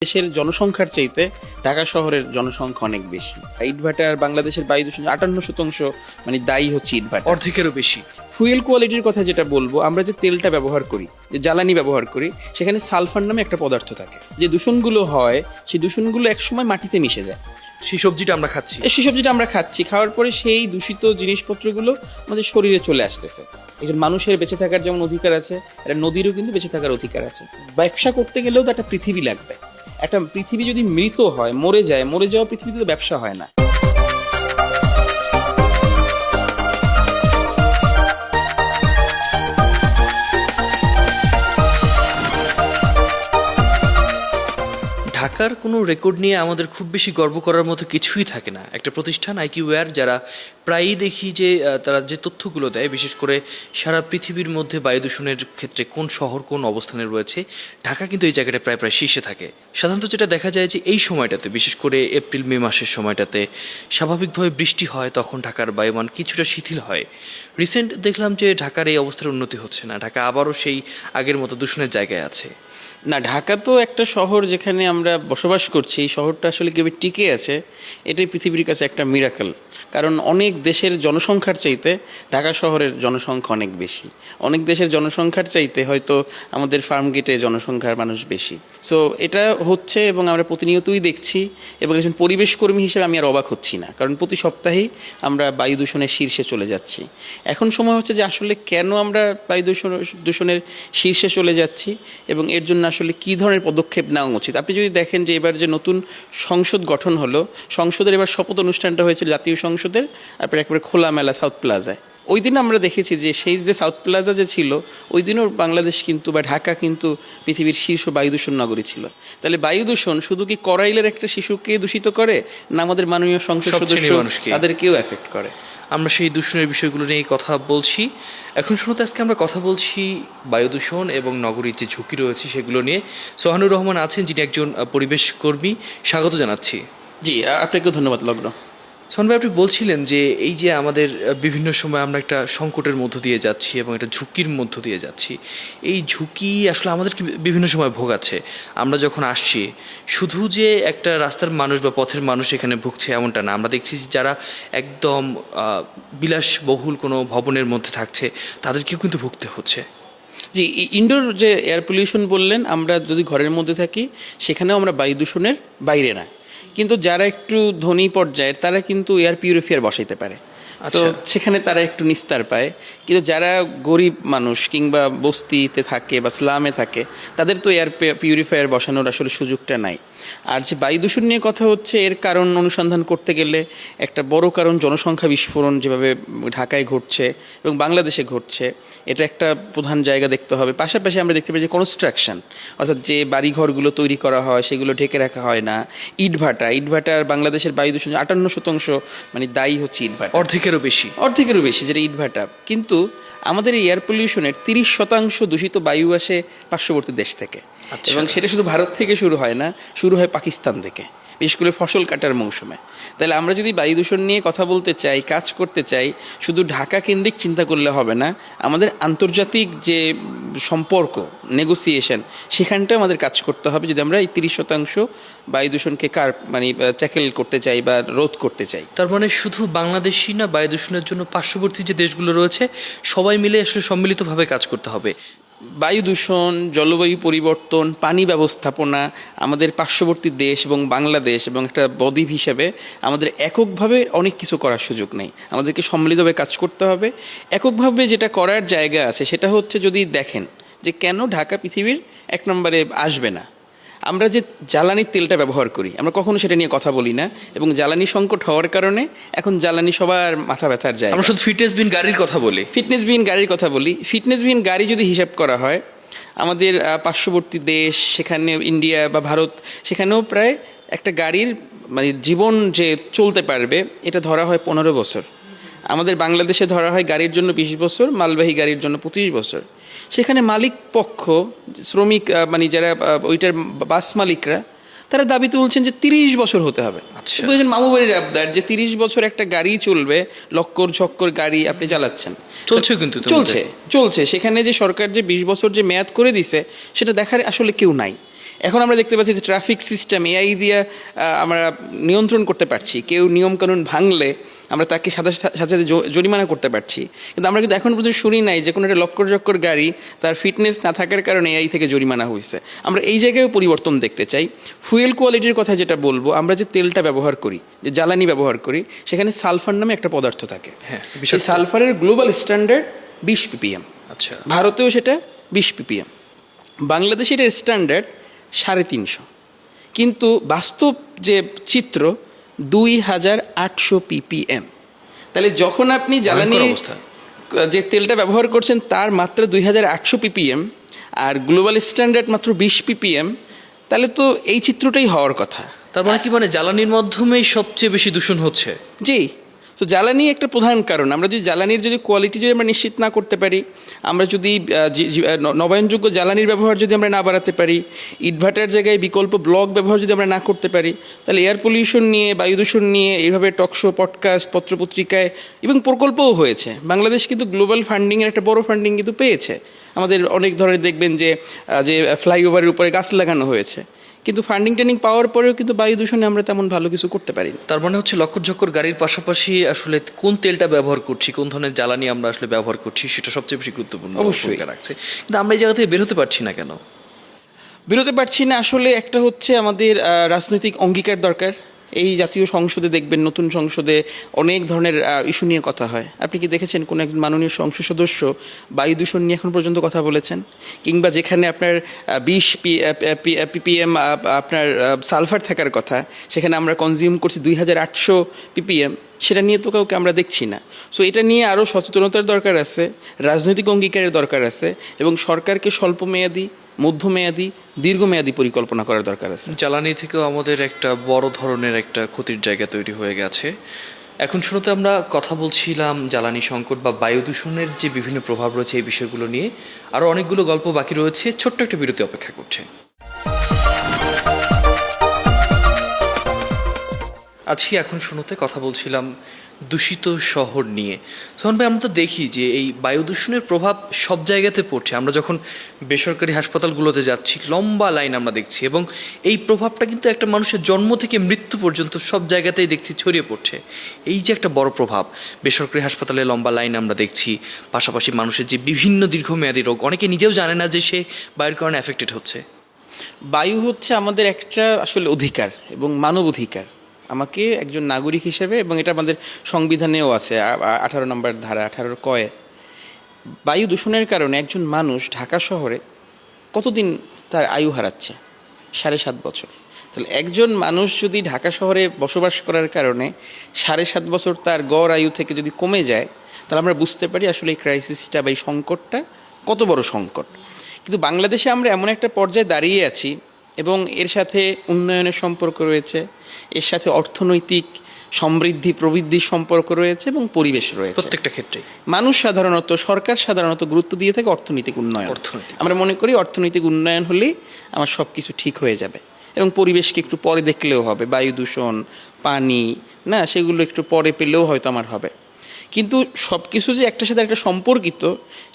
দেশের জনসংখ্যার চাইতে ঢাকা শহরের জনসংখ্যা অনেক বেশি। ইটভাটার বাংলাদেশের বায়ু দূষণ 58% মানে দায়ী হচ্ছে ইটভাটা, অর্ধেকেরও বেশি। ফুয়েল কোয়ালিটির কথা যেটা বলবো, আমরা যে তেলটা ব্যবহার করি, যে জ্বালানি ব্যবহার করি, সেখানে সালফার নামে একটা পদার্থ থাকে। যে দূষণগুলো হয় সেই দূষণগুলো একসময় মাটিতে মিশে যায়। সেই সবজিটা আমরা খাচ্ছি, সেই সবজিটা আমরা খাচ্ছি, খাওয়ার পরে সেই দূষিত জিনিসপত্রগুলো আমাদের শরীরে চলে আসতেছে। একজন মানুষের বেঁচে থাকার যেমন অধিকার আছে, একটা নদীরও কিন্তু বেঁচে থাকার অধিকার আছে। ব্যবসা করতে গেলেও তো একটা পৃথিবী লাগবে। একটা পৃথিবী যদি মৃত হয়, মরে যায়, মরে যাওয়া পৃথিবীতে তো ব্যবসা হয় না। ঢাকার কোনো রেকর্ড নিয়ে আমাদের খুব বেশি গর্ব করার মতো কিছুই থাকে না। একটা প্রতিষ্ঠান আইকিউওয়্যার, যারা প্রায়ই দেখি যে তারা যে তথ্যগুলো দেয়, বিশেষ করে সারা পৃথিবীর মধ্যে বায়ু দূষণের ক্ষেত্রে কোন শহর কোন অবস্থানে রয়েছে, ঢাকা কিন্তু এই জায়গাটা প্রায় প্রায় শীর্ষে থাকে। সাধারণত যেটা দেখা যায় যে এই সময়টাতে, বিশেষ করে এপ্রিল মে মাসের সময়টাতে স্বাভাবিকভাবে বৃষ্টি হয়, তখন ঢাকার বায়ুমান কিছুটা শিথিল হয়। রিসেন্ট দেখলাম যে ঢাকার এই অবস্থার উন্নতি হচ্ছে না, ঢাকা আবারও সেই আগের মতো দূষণের জায়গায় আছে। না, ঢাকা তো একটা শহর যেখানে আমরা বসবাস করছি। এই শহরটা আসলে কীভাবে টিকে আছে, এটাই পৃথিবীর কাছে একটা মিরাকল। কারণ অনেক দেশের জনসংখ্যার চাইতে ঢাকা শহরের জনসংখ্যা অনেক বেশি। অনেক দেশের জনসংখ্যার চাইতে হয়তো আমাদের ফার্মগেটে জনসংখ্যার মানুষ বেশি। সো এটা হচ্ছে এবং আমরা প্রতিনিয়তই দেখছি। এবং একজন পরিবেশ কর্মী হিসেবে আমি আর অবাক হচ্ছি না, কারণ প্রতি সপ্তাহেই আমরা বায়ু দূষণের শীর্ষে চলে যাচ্ছি। এখন সময় হচ্ছে যে আসলে কেন আমরা বায়ু দূষণের শীর্ষে চলে যাচ্ছি এবং এর জন্য আসলে কী ধরনের পদক্ষেপ নেওয়া উচিত। আপনি যদি দেখেন যে এবার যে নতুন সংসদ গঠন হলো, সংসদের এবার শপথ অনুষ্ঠানটা হয়েছিল জাতীয় সংসদের আপনার একেবারে খোলামেলা সাউথ প্লাজায়। ওই দিন আমরা দেখেছি যে সেই যে সাউথ প্লাজা যে ছিল, ওই দিনও বাংলাদেশ কিন্তু বা ঢাকা কিন্তু পৃথিবীর শীর্ষ বায়ু দূষণ নগরী ছিল। তাহলে বায়ু দূষণ শুধু কি করাইলের একটা শিশুকে দূষিত করে, না আমাদের মাননীয় সংসদ সদস্য তাদেরকেও এফেক্ট করে? আমরা সেই দূষণের বিষয়গুলো নিয়ে কথা বলছি। এখন শুরুতে আজকে আমরা কথা বলছি বায়ু দূষণ এবং নগরীর যে ঝুঁকি রয়েছে সেগুলো নিয়ে। সোহানুর রহমান আছেন, যিনি একজন পরিবেশ কর্মী। স্বাগত জানাচ্ছি। জি, আপনাকেও ধন্যবাদ। লগ্ন সোহান ভাই, আপনি বলছিলেন যে এই যে আমাদের বিভিন্ন সময় আমরা একটা সংকটের মধ্য দিয়ে যাচ্ছি এবং একটা ঝুঁকির মধ্য দিয়ে যাচ্ছি। এই ঝুঁকি আসলে আমাদেরকে বিভিন্ন সময় ভোগাচ্ছে। আমরা যখন আসছি, শুধু যে একটা রাস্তার মানুষ বা পথের মানুষ এখানে ভুগছে এমনটা না, আমরা দেখছি যে যারা একদম বিলাসবহুল কোনো ভবনের মধ্যে থাকছে, তাদেরকেও কিন্তু ভুগতে হচ্ছে। জি, ইনডোর যে এয়ার পলিউশন বললেন, আমরা যদি ঘরের মধ্যে থাকি সেখানেও আমরা বায়ু দূষণের বাইরে না। কিন্তু যারা একটু ধনী পর্যায়ের তারা কিন্তু এয়ার পিউরিফায়ার বসাইতে পারে, তো সেখানে তারা একটু নিস্তার পায়। কিন্তু যারা গরিব মানুষ কিংবা বস্তিতে থাকে বা স্লামে থাকে, তাদের তো এয়ার পিউরিফায়ার বসানোর আসলে সুযোগটা নাই। আর যে বায়ু দূষণ নিয়ে কথা হচ্ছে, এর কারণ অনুসন্ধান করতে গেলে একটা বড় কারণ জনসংখ্যা বিস্ফোরণ যেভাবে ঢাকায় ঘটছে এবং বাংলাদেশে ঘটছে, এটা একটা প্রধান জায়গা দেখতে হবে। পাশাপাশি আমরা দেখতে পাই যে কনস্ট্রাকশন, অর্থাৎ যে বাড়িঘরগুলো তৈরি করা হয় সেগুলো ঢেকে রাখা হয় না। ইটভাটার বাংলাদেশের বায়ু দূষণ 58% মানে দায়ী হচ্ছে ইটভাটা, অর্ধেকেরও বেশি, যেটা ইটভাটা। কিন্তু আমাদের এই এয়ার পলিউশনের 30% দূষিত বায়ু আসে পার্শ্ববর্তী দেশ থেকে। এবং সেটা শুধু ভারত থেকে শুরু হয় না, শুরু হয় পাকিস্তান থেকে, বিশেষ করে ফসল কাটার মৌসুমে। তাহলে আমরা যদি বায়ু দূষণ নিয়ে কথা বলতে চাই, কাজ করতে চাই, শুধু ঢাকা কেন্দ্রিক চিন্তা করলে হবে না। আমাদের আন্তর্জাতিক যে সম্পর্ক, নেগোসিয়েশন, সেখানটাও আমাদের কাজ করতে হবে যদি আমরা এই 30% বায়ু দূষণকে ট্যাকেল করতে চাই বা রোধ করতে চাই। তার মানে শুধু বাংলাদেশই না, বায়ু দূষণের জন্য পার্শ্ববর্তী যে দেশগুলো রয়েছে সবাই মিলে আসলে সম্মিলিতভাবে কাজ করতে হবে। বায়ু দূষণ, জলবায়ু পরিবর্তন, পানি ব্যবস্থাপনা, আমাদের পার্শ্ববর্তী দেশ এবং বাংলাদেশ এবং একটা বদ্বীপ হিসেবে আমাদের এককভাবে অনেক কিছু করার সুযোগ নেই। আমাদেরকে সম্মিলিতভাবে কাজ করতে হবে। এককভাবে যেটা করার জায়গা আছে সেটা হচ্ছে, যদি দেখেন যে কেন ঢাকা পৃথিবীর 1 নম্বরে আসবে না, আমরা যে জ্বালানির তেলটা ব্যবহার করি, আমরা কখনো সেটা নিয়ে কথা বলি না। এবং জ্বালানি সংকট হওয়ার কারণে এখন জ্বালানি সবার মাথা ব্যথার যায়। আমরা শুধু ফিটনেসবিহীন গাড়ির কথা বলি। ফিটনেসবিহীন গাড়ি যদি হিসাব করা হয়, আমাদের পার্শ্ববর্তী দেশ, সেখানে ইন্ডিয়া বা ভারত, সেখানেও প্রায় একটা গাড়ির জীবন যে চলতে পারবে এটা ধরা হয় 15 বছর। আমাদের বাংলাদেশে ধরা হয় গাড়ির জন্য 20 বছর, মালবাহী গাড়ির জন্য 25 বছর। সেখানে মালিক পক্ষ, শ্রমিক যারা ওইটার বাস মালিকরা, তারা দাবি তুলছেন যে 30 বছর হতে হবে। মামু বাড়ির আবদার যে 30 বছর একটা গাড়ি চলবে, লক্কর ঝক্কর গাড়ি আপনি চালাচ্ছেন, চলছে। সেখানে যে সরকার যে 20 বছর যে মেয়াদ করে দিছে, সেটা দেখার আসলে কেউ নাই। এখন আমরা দেখতে পাচ্ছি যে ট্রাফিক সিস্টেম এআই দিয়ে আমরা নিয়ন্ত্রণ করতে পারছি। কেউ নিয়মকানুন ভাঙলে আমরা তাকে সাথে সাথে জরিমানা করতে পারছি। কিন্তু আমরা কিন্তু এখন পর্যন্ত শুনি নাই যে কোনো একটা লক্কর গাড়ি তার ফিটনেস না থাকার কারণে এআই থেকে জরিমানা হয়েছে। আমরা এই জায়গায়ও পরিবর্তন দেখতে চাই। ফুয়েল কোয়ালিটির কথা যেটা বলবো, আমরা যে তেলটা ব্যবহার করি, যে জ্বালানি ব্যবহার করি, সেখানে সালফার নামে একটা পদার্থ থাকে। হ্যাঁ, সেই সালফারের গ্লোবাল স্ট্যান্ডার্ড 20 ppm। আচ্ছা, ভারতেও সেটা 20 ppm, বাংলাদেশে এটার স্ট্যান্ডার্ড 350। কিন্তু বাস্তব যে চিত্র 2800 ppm। তাহলে যখন আপনি জ্বালানি অবস্থা যে তেলটা ব্যবহার করছেন তার মাত্রা 2800 ppm আর গ্লোবাল স্ট্যান্ডার্ড মাত্র 20 ppm, তাহলে তো এই চিত্রটাই হওয়ার কথা। তার মানে কি, মানে জ্বালানির মাধ্যমেই সবচেয়ে বেশি দূষণ হচ্ছে? জি, তো জ্বালানি একটা প্রধান কারণ। আমরা যদি জ্বালানির কোয়ালিটি যদি আমরা নিশ্চিত না করতে পারি, আমরা যদি নবায়নযোগ্য জ্বালানির ব্যবহার যদি আমরা না বাড়াতে পারি, ইটভাটার জায়গায় বিকল্প ব্লক ব্যবহার যদি আমরা না করতে পারি, তাহলে এয়ার পলিউশন নিয়ে, বায়ু দূষণ নিয়ে এইভাবে টকশো, পডকাস্ট, পত্রপত্রিকায় এবং প্রকল্পও হয়েছে। বাংলাদেশ কিন্তু গ্লোবাল ফান্ডিংয়ের একটা বড় ফান্ডিং কিন্তু পেয়েছে। আমাদের অনেক ধরনের দেখবেন যে ফ্লাইওভারের উপরে গাছ লাগানো হয়েছে, কিন্তু ফান্ডিং ট্রেনিং পাওয়ার পরেও কিন্তু বায়ু দূষণে আমরা তেমন ভালো কিছু করতে পারি। তার মানে হচ্ছে লক্কর গাড়ির পাশাপাশি আসলে কোন তেলটা ব্যবহার করছি, কোন ধরনের জ্বালানি আমরা আসলে ব্যবহার করছি, সেটা সবচেয়ে বেশি গুরুত্বপূর্ণ ভূমিকা রাখছে। কিন্তু আমরা এই জায়গা থেকে বের হতে পারছি না কেন? বেরোতে পারছি না আসলে একটা হচ্ছে আমাদের রাজনৈতিক অঙ্গীকার দরকার। এই জাতীয় সংসদে দেখবেন, নতুন সংসদে অনেক ধরনের ইস্যু নিয়ে কথা হয়। আপনি কি দেখেছেন কোনো একজন মাননীয় সংসদ সদস্য বায়ু দূষণ নিয়ে এখন পর্যন্ত কথা বলেছেন? কিংবা যেখানে আপনার 20 ppm আপনার সালফার থাকার কথা, সেখানে আমরা কনজিউম করছি 2800 ppm, সেটা নিয়ে তো কাউকে আমরা দেখছি না। সো এটা নিয়ে আরও সচেতনতার দরকার আছে, রাজনৈতিক অঙ্গীকারের দরকার আছে, এবং সরকারকে স্বল্পমেয়াদী, মধ্যমেয়াদী, দীর্ঘমেয়াদী পরিকল্পনা করার দরকার আছে। জ্বালানি থেকেও আমাদের একটা বড় ধরনের একটা ক্ষতির জায়গা তৈরি হয়ে গেছে। এখন শুরুতে আমরা কথা বলছিলাম জ্বালানি সংকট বা বায়ু দূষণের যে বিভিন্ন প্রভাব রয়েছে এই বিষয়গুলো নিয়ে। আরও অনেকগুলো গল্প বাকি রয়েছে, ছোট্ট একটা বিরতি অপেক্ষা করছে। আজকে এখন শুরুতে কথা বলছিলাম দূষিত শহর নিয়ে। সোহান ভাই, আমরা তো দেখি যে এই বায়ু দূষণের প্রভাব সব জায়গাতে পড়ছে। আমরা যখন বেসরকারি হাসপাতালগুলোতে যাচ্ছি, লম্বা লাইন আমরা দেখছি, এবং এই প্রভাবটা কিন্তু একটা মানুষের জন্ম থেকে মৃত্যু পর্যন্ত সব জায়গাতেই দেখছি ছড়িয়ে পড়ছে। এই যে একটা বড় প্রভাব, বেসরকারি হাসপাতালে লম্বা লাইন আমরা দেখছি, পাশাপাশি মানুষের যে বিভিন্ন দীর্ঘমেয়াদী রোগ, অনেকে নিজেও জানে না যে সে বায়ুর কারণে অ্যাফেক্টেড হচ্ছে। বায়ু হচ্ছে আমাদের একটা আসলে অধিকার এবং মানব অধিকার। আমাকে একজন নাগরিক হিসেবে, এবং এটা আমাদের সংবিধানেও আছে 18 নম্বর ধারা 18 কয়ে, বায়ু দূষণের কারণে একজন মানুষ ঢাকা শহরে কতদিন তার আয়ু হারাচ্ছে? 7.5 বছর। তাহলে একজন মানুষ যদি ঢাকা শহরে বসবাস করার কারণে 7.5 বছর তার গড় আয়ু থেকে যদি কমে যায়, তাহলে আমরা বুঝতে পারি আসলে এই ক্রাইসিসটা বা এই সংকটটা কত বড় সংকট। কিন্তু বাংলাদেশে আমরা এমন একটা পর্যায়ে দাঁড়িয়ে আছি, এবং এর সাথে উন্নয়নের সম্পর্ক রয়েছে, এর সাথে অর্থনৈতিক সমৃদ্ধি প্রবৃদ্ধির সম্পর্ক রয়েছে, এবং পরিবেশ রয়েছে। প্রত্যেকটা ক্ষেত্রে মানুষ সাধারণত, সরকার সাধারণত গুরুত্ব দিয়ে থাকে অর্থনৈতিক উন্নয়ন। আমরা মনে করি অর্থনৈতিক উন্নয়ন হলেই আমার সব কিছু ঠিক হয়ে যাবে, এবং পরিবেশকে একটু পরে দেখলেও হবে, বায়ু দূষণ, পানি না, সেগুলো একটু পরে পেলেও হয়তো আমার হবে। কিন্তু সব কিছু যে একটার সাথে একটা সম্পর্কিত,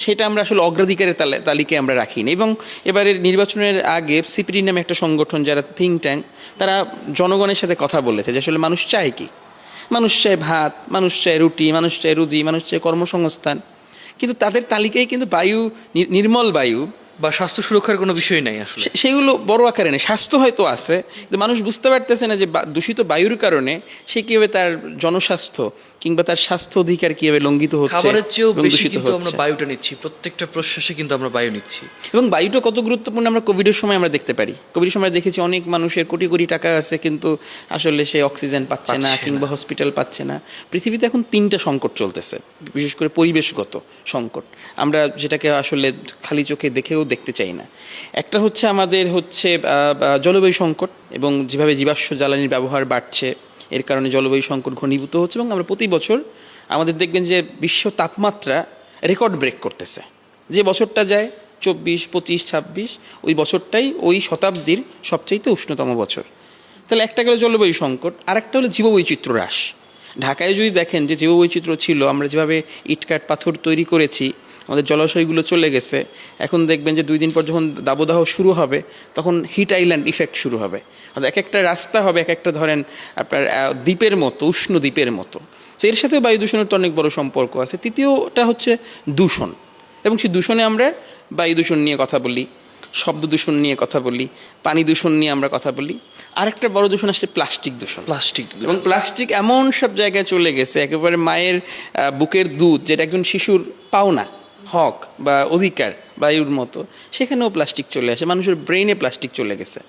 সেটা আমরা আসলে অগ্রাধিকারের তালিকায় আমরা রাখি না। এবং এবারের নির্বাচনের আগে সিপিডি নামে একটা সংগঠন, যারা থিঙ্ক ট্যাঙ্ক, তারা জনগণের সাথে কথা বলেছে যে আসলে মানুষ চায় কি। মানুষ চায় ভাত, মানুষ চায় রুটি, মানুষ চায় রুজি, মানুষ চায় কর্মসংস্থান। কিন্তু তাদের তালিকায় কিন্তু বায়ু, নির্মল বায়ু বা স্বাস্থ্য সুরক্ষার কোনো বিষয় নাই আসলে। সেগুলো বড় আকারে নেই। স্বাস্থ্য হয়তো আছে, কিন্তু মানুষ বুঝতে পারতেছে না যে দূষিত বায়ুর কারণে সে কীভাবে তার জনস্বাস্থ্য কিংবা তার স্বাস্থ্য অধিকার কীভাবে লঙ্ঘিত হচ্ছে। খাবারের চেয়েও বেশি কিন্তু আমরা বায়ুটা নিচ্ছি, প্রত্যেকটা প্রশ্বাসে কিন্তু আমরা বায়ু নিচ্ছি। এবং বায়ুটা কত গুরুত্বপূর্ণ আমরা কোভিডের সময় আমরা দেখতে পারি। কোভিডের সময় দেখেছি অনেক মানুষের কোটি কোটি টাকা আছে, কিন্তু আসলে সে অক্সিজেন পাচ্ছে না কিংবা হসপিটাল পাচ্ছে না। পৃথিবীতে এখন 3টা সংকট চলতেছে, বিশেষ করে পরিবেশগত সংকট, আমরা যেটাকে আসলে খালি চোখে দেখেও দেখতে চাই না। একটা হচ্ছে আমাদের জলবায়ু সংকট, এবং যেভাবে জীবাশ্ম জ্বালানির ব্যবহার বাড়ছে, এর কারণে জলবায়ু সংকট ঘনীভূত হচ্ছে, এবং আমরা প্রতি বছর আমাদের দেখবেন যে বিশ্ব তাপমাত্রা রেকর্ড ব্রেক করতেছে। যে বছরটা যায় 24, 25, 26, ওই বছরটাই ওই শতাব্দীর সবচাইতে উষ্ণতম বছর। তাহলে একটা গেল জলবায়ু সংকট, আর একটা হলো জীববৈচিত্র্য হ্রাস। ঢাকায় যদি দেখেন যে জীববৈচিত্র্য ছিল, আমরা যেভাবে ইটকাঠ পাথর তৈরি করেছি, আমাদের জলাশয়গুলো চলে গেছে। এখন দেখবেন যে 2 দিন পর যখন দাবদাহ শুরু হবে তখন হিট আইল্যান্ড ইফেক্ট শুরু হবে। অর্থাৎ এক একটা রাস্তা হবে এক একটা ধরেন আপনার দ্বীপের মতো, উষ্ণ দ্বীপের মতো। তো এর সাথেও বায়ু দূষণের তো অনেক বড় সম্পর্ক আছে। তৃতীয়টা হচ্ছে দূষণ, এবং সেই দূষণে আমরা বায়ু দূষণ নিয়ে কথা বলি, শব্দ দূষণ নিয়ে কথা বলি, পানি দূষণ নিয়ে আমরা কথা বলি। আরেকটা বড় দূষণ আসছে প্লাস্টিক দূষণ। এবং প্লাস্টিক এমন সব জায়গায় চলে গেছে, একেবারে মায়ের বুকের দুধ যেটা একজন শিশুর পাওনা, হক বা অধিকার বায়ুর মতো, সেখানেও প্লাস্টিক চলে আসে, মানুষের ব্রেইনে প্লাস্টিক চলে গেছে।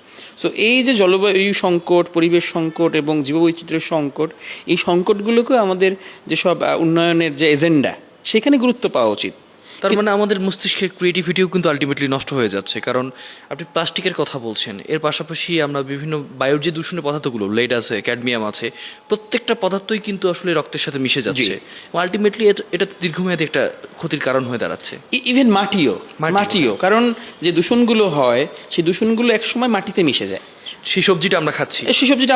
সো এই যে জলবায়ু সংকট, পরিবেশ সংকট এবং জীববৈচিত্র্যের সংকট, এই সংকটগুলোকেও আমাদের যেসব উন্নয়নের যে এজেন্ডা সেখানে গুরুত্ব পাওয়া উচিত। তার মানে আমাদের মস্তিষ্কের ক্রিয়েটিভিটিও কিন্তু আলটিমেটলি নষ্ট হয়ে যাচ্ছে। কারণ আপনি প্লাস্টিকের কথা বলছেন, এর পাশাপাশি আমরা বিভিন্ন বায়ুর যে দূষণের পদার্থগুলো, লেড আছে, ক্যাডমিয়াম আছে, প্রত্যেকটা পদার্থই কিন্তু আসলে রক্তের সাথে মিশে যাচ্ছে। আলটিমেটলি এটা দীর্ঘমেয়াদী একটা ক্ষতির কারণ হয়ে দাঁড়াচ্ছে। ইভেন মাটিও, কারণ যে দূষণগুলো হয় সেই দূষণগুলো একসময় মাটিতে মিশে যায়। সেই সবজিটা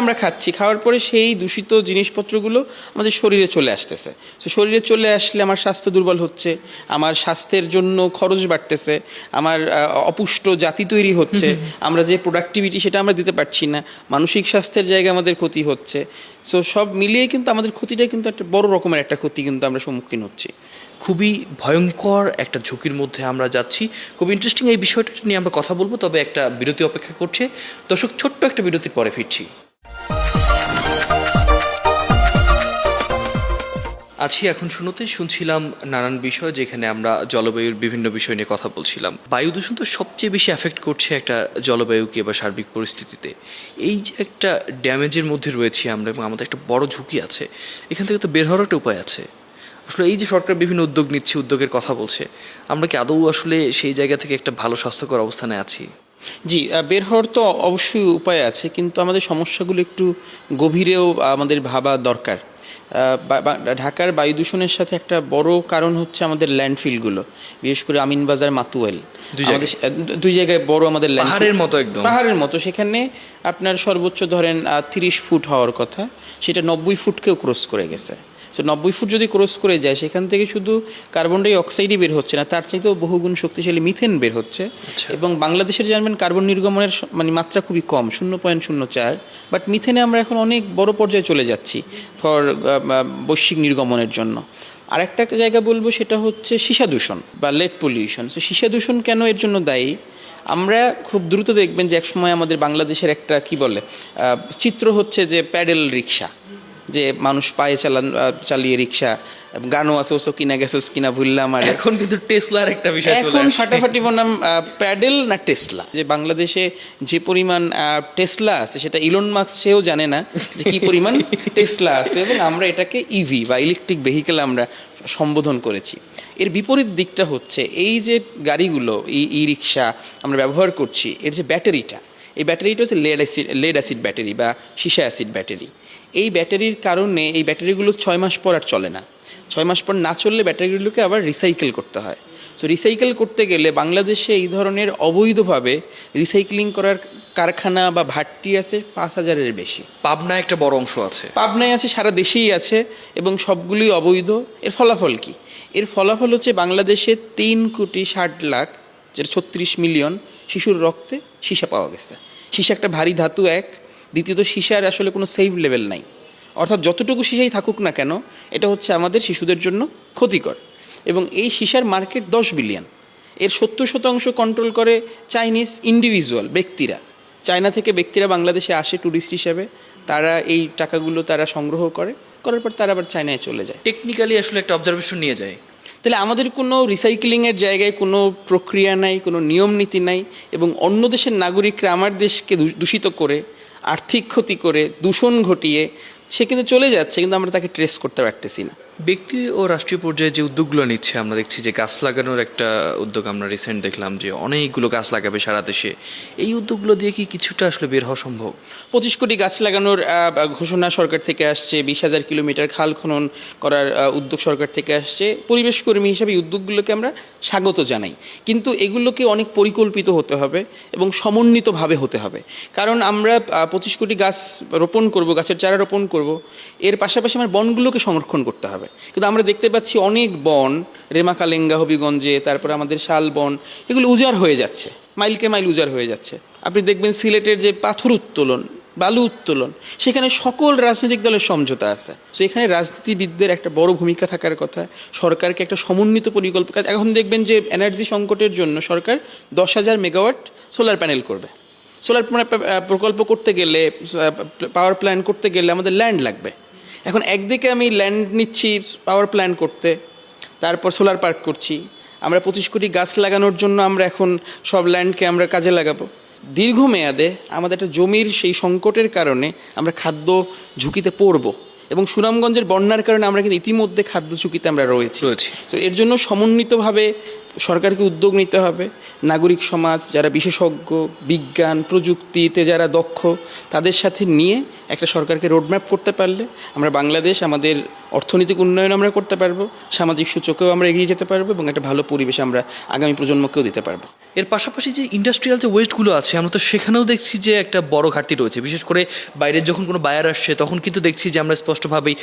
আমরা খাচ্ছি, খাওয়ার পরে সেই দূষিত জিনিসপত্রগুলো আমাদের শরীরে চলে আসতেছে। তো শরীরে চলে আসলে আমার স্বাস্থ্য দুর্বল হচ্ছে, আমার স্বাস্থ্যের জন্য খরচ বাড়তেছে, আমার অপুষ্ট জাতি তৈরি হচ্ছে, আমরা যে প্রোডাক্টিভিটি সেটা আমরা দিতে পারছি না, মানসিক স্বাস্থ্যের জায়গায় আমাদের ক্ষতি হচ্ছে। সো সব মিলিয়ে কিন্তু আমাদের ক্ষতিটা কিন্তু একটা বড় রকমের একটা ক্ষতি কিন্তু আমরা সম্মুখীন হচ্ছি। খুবই ভয়ঙ্কর একটা ঝুঁকির মধ্যে আমরা যাচ্ছি। খুব ইন্টারেস্টিং এই বিষয়টা নিয়ে আমরা কথা বলবো, তবে একটা বিরতি অপেক্ষা করছে। দর্শক, ছোট্ট একটা বিরতির পরে ফিরছি। এখন শুনছিলাম নানান বিষয়, যেখানে আমরা জলবায়ুর বিভিন্ন বিষয় নিয়ে কথা বলছিলাম। বায়ু দূষণ তো সবচেয়ে বেশি এফেক্ট করছে একটা জলবায়ুকে বা সার্বিক পরিস্থিতিতে। এই যে একটা ড্যামেজের মধ্যে রয়েছি আমরা, এবং আমাদের একটা বড় ঝুঁকি আছে, এখান থেকে তো বের হওয়ার একটা উপায় আছে। আসলে এই যে সরকার বিভিন্ন উদ্যোগ নিচ্ছে, উদ্যোগের কথা বলছে, আমরা কি আদৌ আসলে সেই জায়গা থেকে একটা ভালো স্বাস্থ্যকর অবস্থানে আছি? জি, বের হওয়ার তো অবশ্যই উপায় আছে, কিন্তু আমাদের সমস্যাগুলো একটু গভীরেও আমাদের ভাবা দরকার। ঢাকার বায়ু দূষণের সাথে একটা বড় কারণ হচ্ছে আমাদের ল্যান্ডফিলগুলো, বিশেষ করে আমিনবাজার, মাতুয়াইল, দুই জায়গায় বড় আমাদের পাহাড়ের মতো। সেখানে আপনার সর্বোচ্চ ধরেন 30 ফুট হওয়ার কথা, সেটা 90 ফুটকেও ক্রস করে গেছে। সো 90 ফুট যদি ক্রস করে যায়, সেখান থেকে শুধু কার্বন ডাই অক্সাইডই বের হচ্ছে না, তার চাইতেও বহুগুণ শক্তিশালী মিথেন বের হচ্ছে। এবং বাংলাদেশের জানবেন কার্বন নির্গমনের মাত্রা খুবই কম, 0.04, বাট মিথেনে আমরা এখন অনেক বড় পর্যায়ে চলে যাচ্ছি ফর বৈশ্বিক নির্গমনের জন্য। আরেকটা জায়গা বলবো, সেটা হচ্ছে সীসা দূষণ বা লেড পলিউশন। সো সীসা দূষণ কেন এর জন্য দায়ী? আমরা খুব দ্রুত দেখবেন যে একসময় আমাদের বাংলাদেশের একটা চিত্র হচ্ছে যে প্যাডেল রিক্সা, যে মানুষ পায়ে চালিয়ে রিক্সা, গানও আছে ওসো কিনা গেছোস কিনা ভুললাম। আর এখন কিন্তু টেসলার একটা বিষয় চলে এখন ফাটাফাটি বনাম প্যাডেল না টেসলা। যে বাংলাদেশে যে পরিমাণ টেসলা আছে সেটা ইলন মাস্ক সেও জানে না যে কি পরিমাণ টেসলা আছে, এবং আমরা এটাকে ইভি বা ইলেকট্রিক ভেহিকেল আমরা সম্বোধন করেছি। এর বিপরীত দিকটা হচ্ছে এই যে গাড়িগুলো, ই রিক্সা আমরা ব্যবহার করছি, এর যে ব্যাটারিটা, এই ব্যাটারিটা হচ্ছে লেড অ্যাসিড ব্যাটারি বা সীসা অ্যাসিড ব্যাটারি। এই ব্যাটারির কারণে এই ব্যাটারিগুলো 6 মাস পর আর চলে না। 6 মাস পর না চললে ব্যাটারিগুলোকে আবার রিসাইকেল করতে হয়। সো রিসাইকেল করতে গেলে বাংলাদেশে এই ধরনের অবৈধভাবে রিসাইক্লিং করার কারখানা বা ভাট্টি আছে 5000-এর বেশি। পাবনায় একটা বড় অংশ আছে, পাবনায় আছে, সারা দেশেই আছে, এবং সবগুলোই অবৈধ। এর ফলাফল কি? এর ফলাফল হচ্ছে বাংলাদেশে 3,60,00,000, যেটা 36 মিলিয়ন শিশুর রক্তে সীসা পাওয়া গেছে। সীসা একটা ভারী ধাতু, এক। দ্বিতীয়ত, সীসার আসলে কোনো সেফ লেভেল নাই, অর্থাৎ যতটুকু সীসাই থাকুক না কেন এটা হচ্ছে আমাদের শিশুদের জন্য ক্ষতিকর। এবং এই সীসার মার্কেট 10 বিলিয়ন। এর 70% কন্ট্রোল করে চাইনিজ ইন্ডিভিজুয়াল ব্যক্তিরা। চায়না থেকে ব্যক্তিরা বাংলাদেশে আসে ট্যুরিস্ট হিসেবে, তারা এই টাকাগুলো তারা সংগ্রহ করার পর তারা আবার চায়নায় চলে যায়। টেকনিক্যালি আসলে একটা অবজারভেশন নিয়ে যায়। তাহলে আমাদের কোনো রিসাইক্লিংয়ের জায়গায় কোনো প্রক্রিয়া নাই, কোনো নিয়ম নীতি নাই, এবং অন্য দেশের নাগরিকরা আমার দেশকে দূষিত করে, আর্থিক ক্ষতি করে, দূষণ ঘটিয়ে সে কিন্তু চলে যাচ্ছে, কিন্তু আমরা তাকে ট্রেস করতে পারতেছি না। ব্যক্তি ও রাষ্ট্রীয় পর্যায়ে যে উদ্যোগগুলো নিচ্ছে, আমরা দেখছি যে গাছ লাগানোর একটা উদ্যোগ আমরা রিসেন্ট দেখলাম, যে অনেকগুলো গাছ লাগাবে সারা দেশে। এই উদ্যোগগুলো দিয়ে কি কিছুটা আসলে বের হওয়া সম্ভব? 25 কোটি গাছ লাগানোর ঘোষণা সরকার থেকে আসছে, 20,000 কিলোমিটার খাল খনন করার উদ্যোগ সরকার থেকে আসছে। পরিবেশ কর্মী হিসাবে এই উদ্যোগগুলোকে আমরা স্বাগত জানাই, কিন্তু এগুলোকে অনেক পরিকল্পিত হতে হবে এবং সমন্বিতভাবে হতে হবে। কারণ আমরা 25 কোটি গাছ রোপণ করব, গাছের চারা রোপণ করব, এর পাশাপাশি আমার বনগুলোকে সংরক্ষণ করতে হবে। কিন্তু আমরা দেখতে পাচ্ছি অনেক বন, রেমাকালেঙ্গা হবিগঞ্জে, তারপর আমাদের শাল বন, এগুলো উজাড় হয়ে যাচ্ছে, মাইলকে মাইল উজাড় হয়ে যাচ্ছে। আপনি দেখবেন সিলেটের যে পাথর উত্তোলন, বালু উত্তোলন, সেখানে সকল রাজনৈতিক দলের সমঝোতা আছে। তো এখানে রাজনীতিবিদদের একটা বড় ভূমিকা থাকার কথা, সরকারকে একটা সমন্বিত পরিকল্পনা। এখন দেখবেন যে এনার্জি সংকটের জন্য সরকার 10,000 মেগাওয়াট সোলার প্যানেল করবে। সোলার প্রকল্প করতে গেলে, পাওয়ার প্ল্যান্ট করতে গেলে আমাদের ল্যান্ড লাগবে। এখন একদিকে আমি ল্যান্ড নিচ্ছি পাওয়ার প্ল্যান্ট করতে, তারপর সোলার পার্ক করছি, আমরা 25 কোটি গাছ লাগানোর জন্য আমরা এখন সব ল্যান্ডকে আমরা কাজে লাগাবো। দীর্ঘমেয়াদে আমাদের একটা জমির সেই সংকটের কারণে আমরা খাদ্য ঝুঁকিতে পড়বো, এবং সুনামগঞ্জের বন্যার কারণে আমরা কিন্তু ইতিমধ্যে খাদ্য ঝুঁকিতে আমরা রয়েছি। তো এর জন্য সমন্বিতভাবে সরকারকে উদ্যোগ নিতে হবে। নাগরিক সমাজ, যারা বিশেষজ্ঞ, বিজ্ঞান প্রযুক্তিতে যারা দক্ষ, তাদের সাথে নিয়ে একটা সরকারকে রোডম্যাপ করতে পারলে আমরা বাংলাদেশ, আমাদের অর্থনৈতিক উন্নয়ন আমরা করতে পারবো, সামাজিক সূচকেও আমরা এগিয়ে যেতে পারবো, এবং একটা ভালো পরিবেশ আমরা আগামী প্রজন্মকেও দিতে পারবো। এর পাশাপাশি যে ইন্ডাস্ট্রিয়াল যে ওয়েস্টগুলো আছে, আমরা তো সেখানেও দেখছি যে একটা বড় ঘাটতি রয়েছে। বিশেষ করে বাইরের যখন কোনো বায়ার আসছে, তখন কিন্তু দেখছি যে আমরা স্পষ্টভাবেই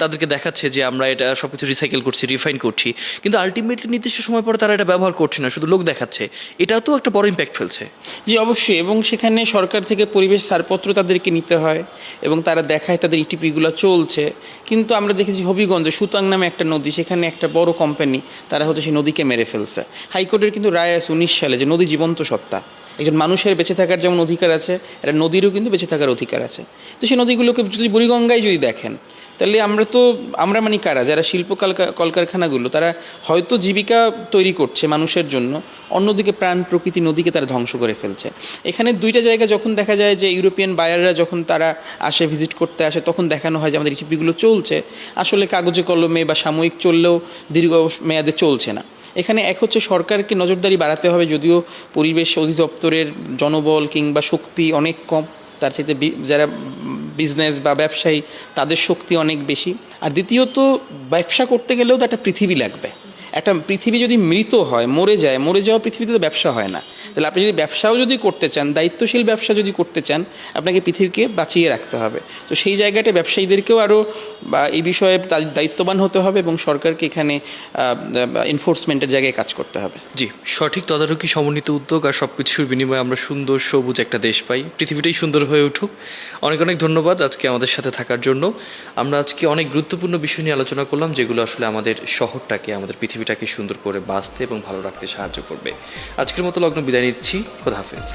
তাদেরকে দেখাচ্ছে যে আমরা এটা সব কিছু রিসাইকেল করছি, রিফাইন করছি, কিন্তু আলটিমেটলি নির্দিষ্ট সময় পরে তারা এটা ব্যবহার করছে না, শুধু লোক দেখাচ্ছে। এটাও তো একটা বড় ইম্প্যাক্ট ফেলছে। জি অবশ্যই, এবং সেখানে সরকার থেকে পরিবেশ ছাড়পত্র তাদেরকে নিতে হয়, এবং তারা দেখায় তাদের ইটিপিগুলো চলছে। কিন্তু আমরা দেখেছি হবিগঞ্জে সুতাং নামে একটা নদী, সেখানে একটা বড় কোম্পানি তারা হচ্ছে সেই নদীকে মেরে ফেলছে। হাইকোর্টের কিন্তু রায় আছে 19 সালে যে নদী জীবন্ত সত্তা, একজন মানুষের বেঁচে থাকার যেমন অধিকার আছে, একটা নদীরও কিন্তু বেঁচে থাকার অধিকার আছে। তো সেই নদীগুলোকে যদি বুড়িগঙ্গায় যদি দেখেন, তাহলে আমরা মানে কারা, যারা শিল্প কলকারখানাগুলো, তারা হয়তো জীবিকা তৈরি করছে মানুষের জন্য, অন্যদিকে প্রাণ প্রকৃতি নদীকে তারা ধ্বংস করে ফেলছে। এখানে দুইটা জায়গা যখন দেখা যায় যে ইউরোপিয়ান বায়াররা যখন তারা আসে, ভিজিট করতে আসে, তখন দেখানো হয় যে আমাদের ইটিপিগুলো চলছে, আসলে কাগজে কলমে বা সাময়িক চললেও দীর্ঘ মেয়াদে চলছে না। এখানে এক হচ্ছে সরকারকে নজরদারি বাড়াতে হবে, যদিও পরিবেশ অধিদপ্তরের জনবল কিংবা শক্তি অনেক কম, তার চাইতে যারা বিজনেস বা ব্যবসায়ী তাদের শক্তি অনেক বেশি। আর দ্বিতীয়ত ব্যবসা করতে গেলেও তো একটা পৃথিবী লাগবে। একটা পৃথিবী যদি মৃত হয়, মরে যাওয়া পৃথিবীতে তো ব্যবসা হয় না। তাহলে আপনি যদি ব্যবসাও যদি করতে চান, দায়িত্বশীল ব্যবসা যদি করতে চান, আপনাকে পৃথিবীকে বাঁচিয়ে রাখতে হবে। তো সেই জায়গাটা ব্যবসায়ীদেরকেও আরও এই বিষয়ে দায়িত্ববান হতে হবে, এবং সরকারকে এখানে এনফোর্সমেন্টের জায়গায় কাজ করতে হবে। জি, সঠিক তদারকি, সমন্বিত উদ্যোগ আর সব কিছুর বিনিময়ে আমরা সুন্দর সবুজ একটা দেশ পাই, পৃথিবীটাই সুন্দর হয়ে উঠুক। অনেক অনেক ধন্যবাদ আজকে আমাদের সাথে থাকার জন্য। আমরা আজকে অনেক গুরুত্বপূর্ণ বিষয় নিয়ে আলোচনা করলাম, যেগুলো আসলে আমাদের শহরটাকে, আমাদের পৃথিবীটাকে সুন্দর করে বাঁচতে এবং ভালো রাখতে সাহায্য করবে। আজকের মতো লগ্ন বিদায় নিচ্ছি। খোদা হাফেজ।